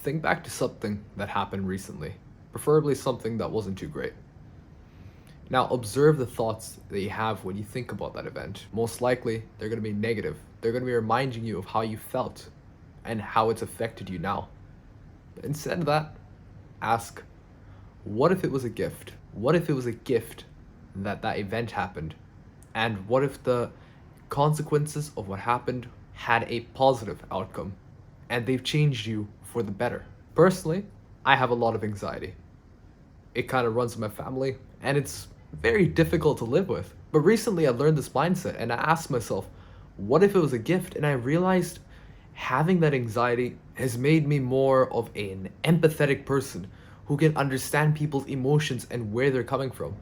Think back to something that happened recently, preferably something that wasn't too great. Now, observe the thoughts that you have when you think about that event. Most likely, they're going to be negative. They're going to be reminding you of how you felt and how it's affected you now. But instead of that, ask, what if it was a gift? What if it was a gift that event happened? And what if the consequences of what happened had a positive outcome and they've changed you for the better? Personally, I have a lot of anxiety. It kind of runs in my family and it's very difficult to live with. But recently I learned this mindset and I asked myself, what if it was a gift? And I realized having that anxiety has made me more of an empathetic person who can understand people's emotions and where they're coming from.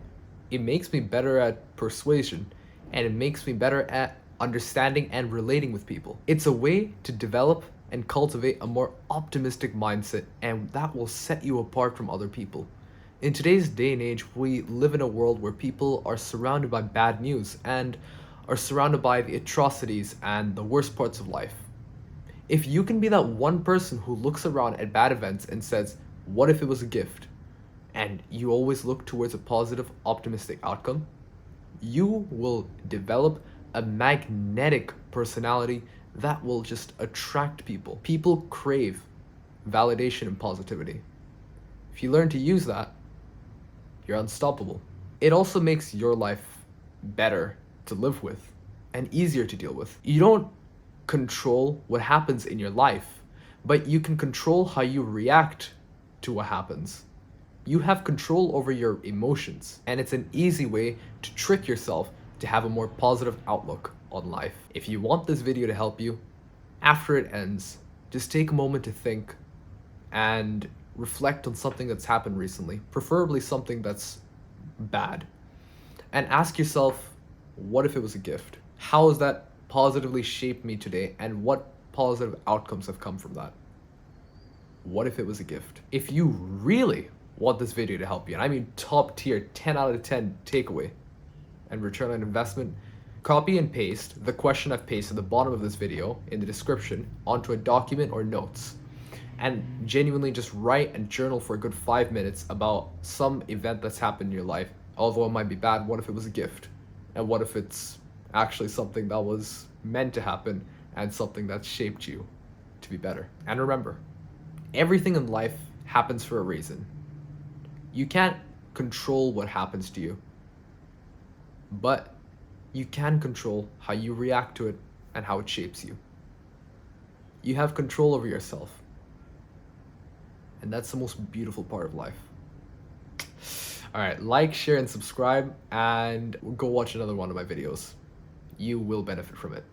It makes me better at persuasion and it makes me better at understanding and relating with people. It's a way to develop and cultivate a more optimistic mindset, and that will set you apart from other people. In today's day and age, we live in a world where people are surrounded by bad news and are surrounded by the atrocities and the worst parts of life. If you can be that one person who looks around at bad events and says, what if it was a gift? And you always look towards a positive, optimistic outcome, you will develop a magnetic personality that will just attract people. People crave validation and positivity. If you learn to use that, you're unstoppable. It also makes your life better to live with and easier to deal with. You don't control what happens in your life, but you can control how you react to what happens. You have control over your emotions, and it's an easy way to trick yourself to have a more positive outlook on life. If you want this video to help you, after it ends, just take a moment to think and reflect on something that's happened recently, preferably something that's bad, and ask yourself, what if it was a gift? How has that positively shaped me today, and what positive outcomes have come from that? What if it was a gift? If you really want this video to help you, and I mean top tier, 10 out of 10 takeaway and return on investment, copy and paste the question I've pasted at the bottom of this video in the description onto a document or notes, and genuinely just write and journal for a good 5 minutes about some event that's happened in your life. Although it might be bad, what if it was a gift? And what if it's actually something that was meant to happen and something that shaped you to be better? And remember, everything in life happens for a reason. You can't control what happens to you, but you can control how you react to it and how it shapes you. You have control over yourself, and that's the most beautiful part of life. All right, like, share, and subscribe, and go watch another one of my videos. You will benefit from it.